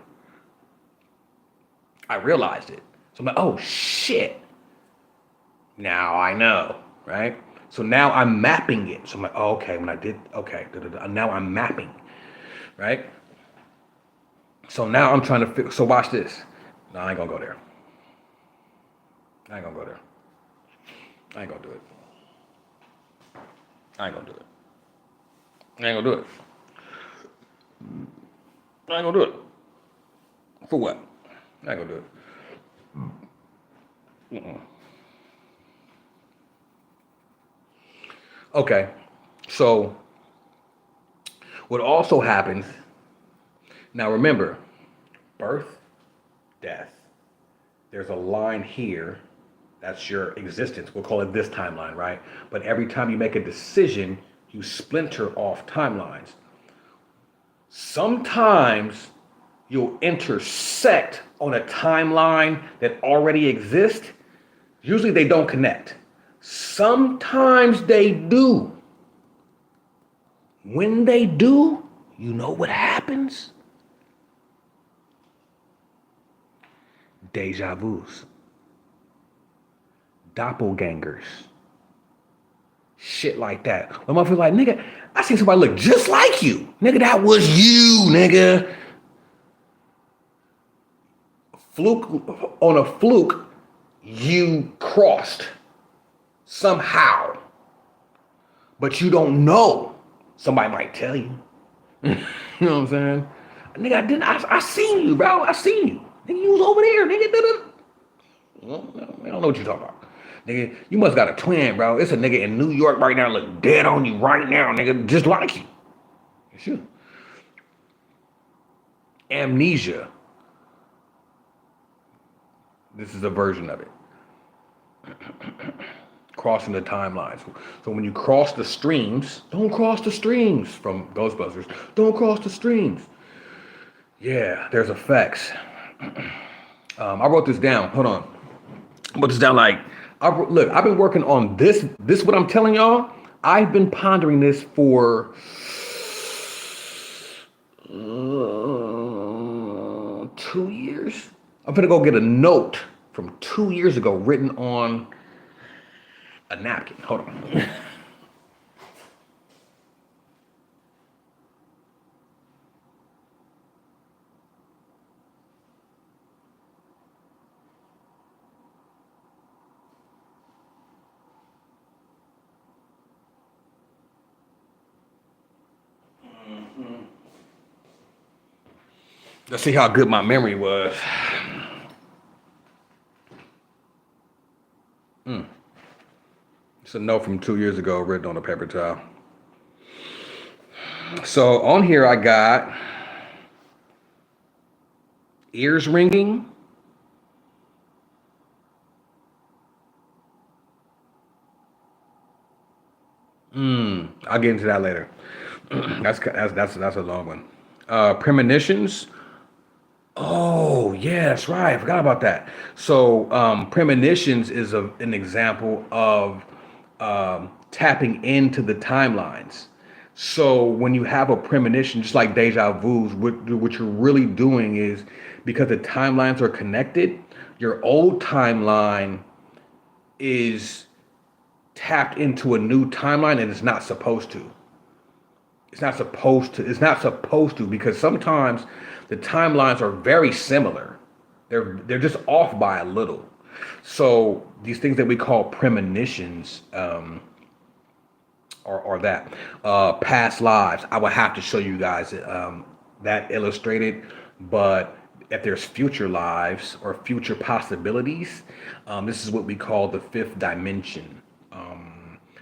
I realized it. So I'm like, oh shit. Now I know, right? So now I'm mapping it. So I'm like, oh, okay, when I did, okay, now I'm mapping, right? So now I'm trying to figure, so watch this. No, I ain't gonna go there. I ain't gonna go there. I ain't gonna do it. I ain't gonna do it. I ain't gonna do it. I ain't gonna do it. For what? I ain't gonna do it. Okay, so what also happens, now remember, birth, death. There's a line here. That's your existence. We'll call it this timeline, right? But every time you make a decision, you splinter off timelines. Sometimes you'll intersect on a timeline that already exists. Usually they don't connect. Sometimes they do. When they do, you know what happens? Deja vus. Doppelgangers. Shit like that. When motherfuckers like, nigga, I seen somebody look just like you. Nigga, that was you, nigga. Fluke, on a fluke, you crossed somehow. But you don't know. Somebody might tell you. You know what I'm saying? Nigga, I seen you, bro. I seen you. Nigga, you was over there, nigga. I don't know what you talking about. Nigga, you must got a twin, bro. It's a nigga in New York right now, look dead on you right now, nigga, just like you. Sure. Amnesia. This is a version of it. Crossing the timelines. So when you cross the streams, don't cross the streams from Ghostbusters. Don't cross the streams. Yeah, there's effects. I wrote this down. Hold on. I wrote this down like, look, I've been working on this. This what I'm telling y'all. I've been pondering this for 2 years. I'm gonna go get a note from 2 years ago written on a napkin. Hold on. Let's see how good my memory was. It's a note from 2 years ago written on a paper towel. So on here I got ears ringing. I'll get into that later. That's a long one. Premonitions. Oh, yeah, that's right. I forgot about that. So, premonitions is an example of tapping into the timelines. So, when you have a premonition, just like deja vu, what you're really doing is because the timelines are connected, your old timeline is tapped into a new timeline and it's not supposed to. It's not supposed to. It's not supposed to because sometimes the timelines are very similar. They're just off by a little. So these things that we call premonitions are that past lives. I would have to show you guys that illustrated, but if there's future lives or future possibilities, this is what we call the fifth dimension.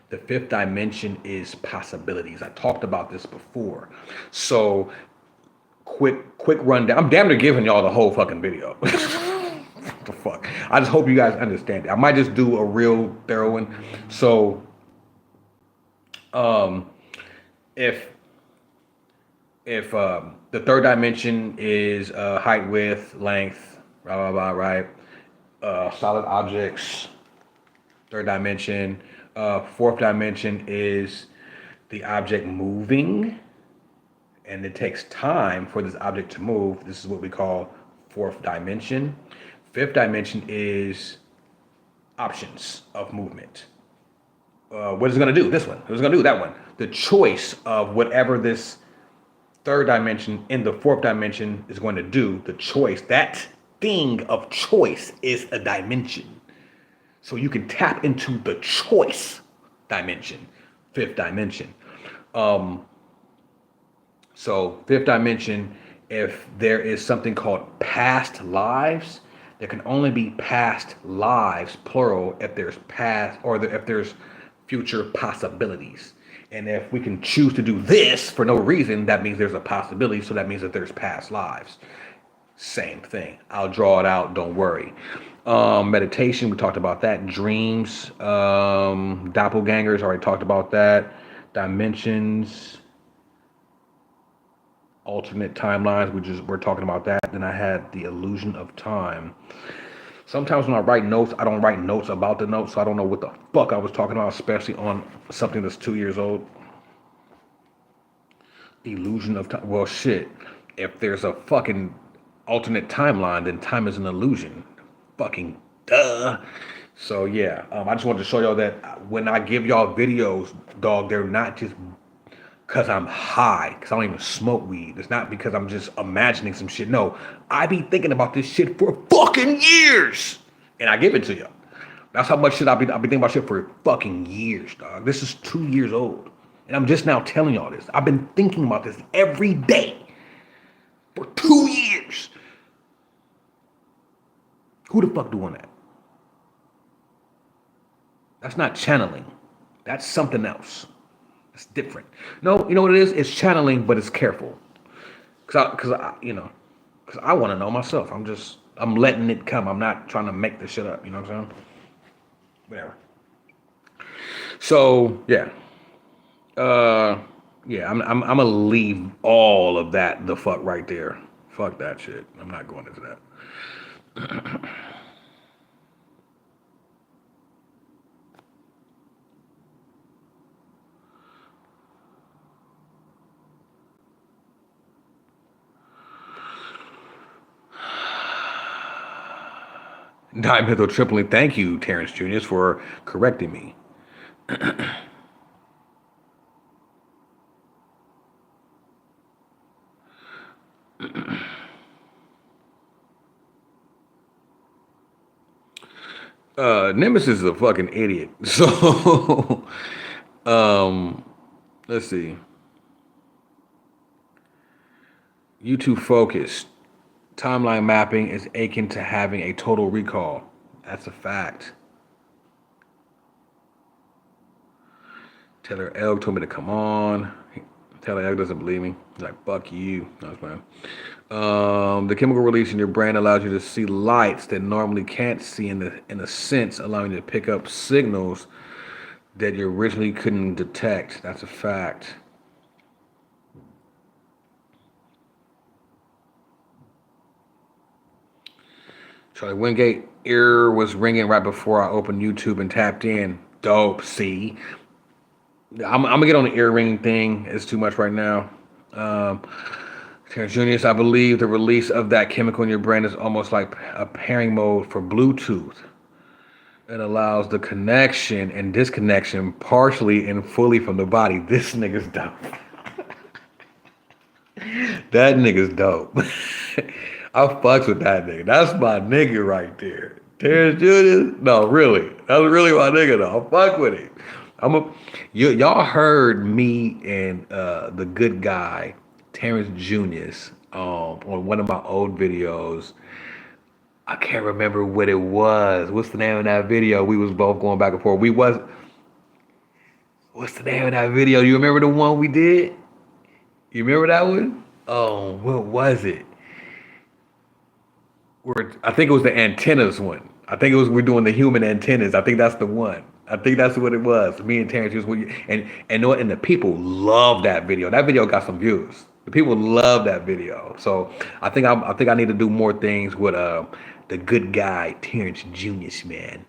The fifth dimension is possibilities. I talked about this before. So quick rundown. I'm damn near giving y'all the whole fucking video. What the fuck? I just hope you guys understand it. I might just do a real thorough one. So if the third dimension is height, width, length, blah blah blah, right? solid objects, third dimension. Fourth dimension is the object moving, and it takes time for this object to move. This is what we call fourth dimension. Fifth dimension is options of movement. What is it going to do? This one. What is it going to do? That one. The choice of whatever this third dimension in the fourth dimension is going to do, the choice, that thing of choice is a dimension. So you can tap into the choice dimension, fifth dimension. So fifth dimension, if there is something called past lives, there can only be past lives, plural, if there's past or if there's future possibilities. And if we can choose to do this for no reason, that means there's a possibility. So that means that there's past lives. Same thing. I'll draw it out. Don't worry. Meditation, we talked about that. Dreams, doppelgangers, already talked about that. Dimensions, alternate timelines, we're talking about that. Then I had the illusion of time. Sometimes when I write notes, I don't write notes about the notes, so I don't know what the fuck I was talking about, especially on something that's 2 years old. Illusion of time. Well, shit. If there's a fucking alternate timeline, then time is an illusion. Fucking duh. So yeah, I just wanted to show y'all that when I give y'all videos, dog, they're not just because I'm high, because I don't even smoke weed. It's not because I'm just imagining some shit. No, I be thinking about this shit for fucking years. And I give it to you. That's how much shit I've been thinking about shit for fucking years, dog. This is 2 years old. And I'm just now telling y'all this. I've been thinking about this every day for 2 years. Who the fuck doing that? That's not channeling. That's something else. It's different. No, you know what it is? It's channeling, but it's careful. Cause I want to know myself. I'm letting it come. I'm not trying to make this shit up. You know what I'm saying? Whatever. So yeah, I'm gonna leave all of that the fuck right there. Fuck that shit. I'm not going into that. Dimethyl tripling. Thank you, Terrence Jr., for correcting me. Nemesis is a fucking idiot. So, let's see. YouTube focused. Timeline mapping is akin to having a total recall. That's a fact. Taylor Elg told me to come on. Taylor Elg doesn't believe me. He's like, fuck you. No, it's fine. The chemical release in your brain allows you to see lights that normally can't see in a sense, allowing you to pick up signals that you originally couldn't detect. That's a fact. Charlie Wingate ear was ringing right before I opened YouTube and tapped in. Dope. See, I'm gonna get on the ear ringing thing. It's too much right now. Terrence Jr., I believe the release of that chemical in your brain is almost like a pairing mode for Bluetooth. It allows the connection and disconnection partially and fully from the body. This nigga's dope. That nigga's dope. I fucks with that nigga. That's my nigga right there. Terrence Jr.? No, really. That's really my nigga though. I fuck with him. Y'all heard me and the good guy, Terrence Jr.'s, on one of my old videos. I can't remember what it was. What's the name of that video? We was both going back and forth. What's the name of that video? You remember the one we did? You remember that one? Oh, what was it? I think it was the antennas one. We're doing the human antennas. I think that's the one. I think that's what it was. Me and Terrence and the people love that video. That video got some views. The people love that video. So I think I need to do more things with the good guy Terrence Jr.'s man.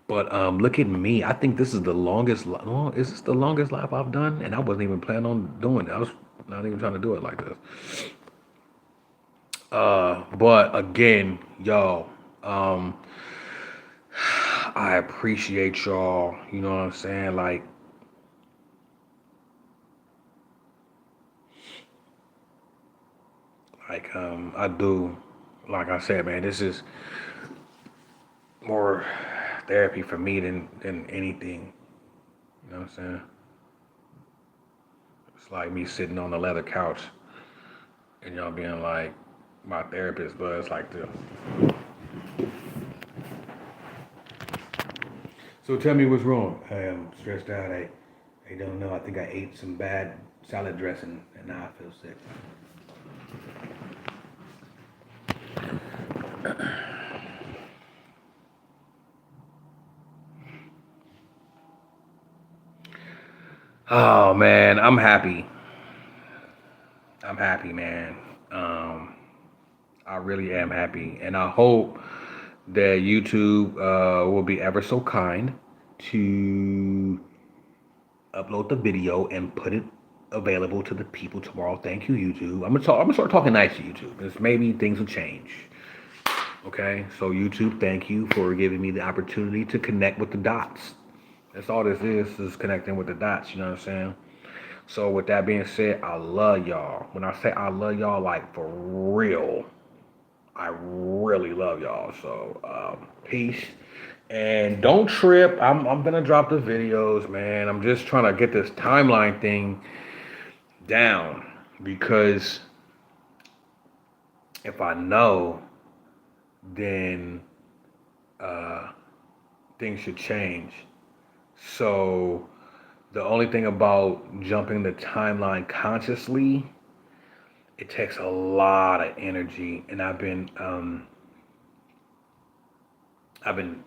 But look at me. I think this is the longest. Well, is this the longest live I've done? And I wasn't even planning on doing it. I was not even trying to do it like this. But again, y'all, I appreciate y'all. You know what I'm saying? I do. Like I said, man, this is more therapy for me than anything. You know what I'm saying? It's like me sitting on the leather couch and y'all being like my therapist, but it's like the. So tell me what's wrong. I'm stressed out. I don't know. I think I ate some bad salad dressing and now I feel sick. Oh man, I'm happy. I'm happy, man. Um, I really am happy, and I hope that YouTube will be ever so kind to upload the video and put it available to the people tomorrow. Thank you, YouTube. I'm gonna start talking nice to YouTube, because maybe things will change. Okay, so YouTube, thank you for giving me the opportunity to connect with the dots. That's all this is connecting with the dots. You know what I'm saying? So with that being said, I love y'all. When I say I love y'all, like for real, I really love y'all. So peace. And don't trip. I'm gonna drop the videos, man. I'm just trying to get this timeline thing down because if I know, then things should change. So the only thing about jumping the timeline consciously, it takes a lot of energy, and I've been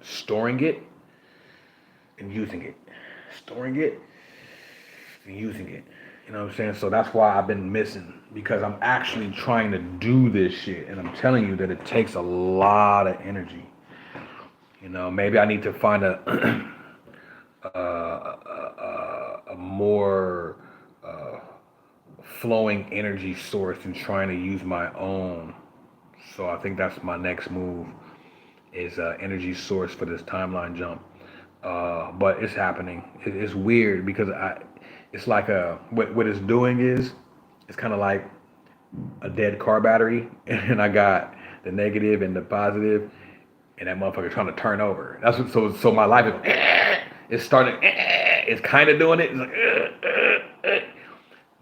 storing it and using it, storing it and using it. You know what I'm saying? So that's why I've been missing because I'm actually trying to do this shit, and I'm telling you that it takes a lot of energy. You know, maybe I need to find a more flowing energy source and trying to use my own. So I think that's my next move is energy source for this timeline jump. But it's happening. It's weird because it's like what it's doing is, it's kind of like a dead car battery, and I got the negative and the positive, and that motherfucker trying to turn over. That's what. So my life is. It's starting. It's kind of doing it. It's like.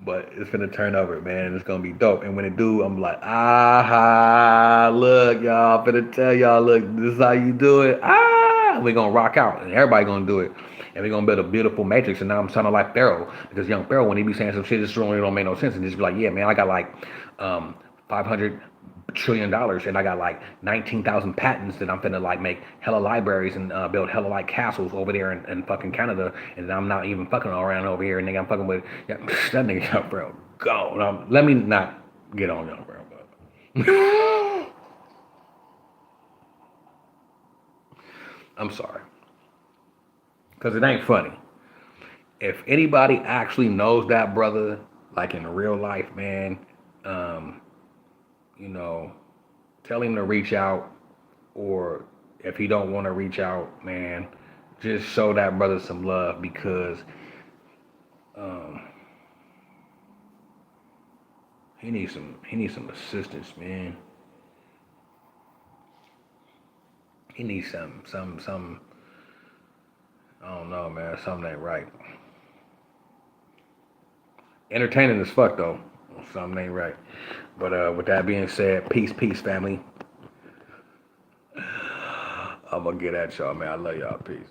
But it's gonna turn over, man. It's gonna be dope. And when it do, I'm like, aha, look, y'all. I'm finna tell y'all, look, this is how you do it. Ah, we gonna rock out, and everybody gonna do it, and we gonna build a beautiful matrix. And now I'm sounding like Pharaoh because young Pharaoh, when he be saying some shit, just really don't make no sense, and just be like, yeah, man, I got like 500 trillion dollars, and I got like 19,000 patents that I'm finna like make hella libraries and build hella like castles over there in fucking Canada, and I'm not even fucking around over here, and nigga, I'm fucking with that nigga young bro. Go. Let me not get on young bro, but I'm sorry, cause it ain't funny. If anybody actually knows that brother, like in real life, man, um, you know, tell him to reach out, or if he don't want to reach out, man, just show that brother some love because um, he needs some assistance, man. He needs some. I don't know, man. Something ain't right. Entertaining as fuck though. Something ain't right. But with that being said, peace, family. I'm gonna get at y'all, man. I love y'all. Peace.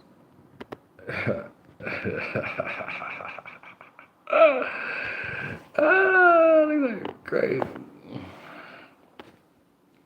Ah, these are crazy.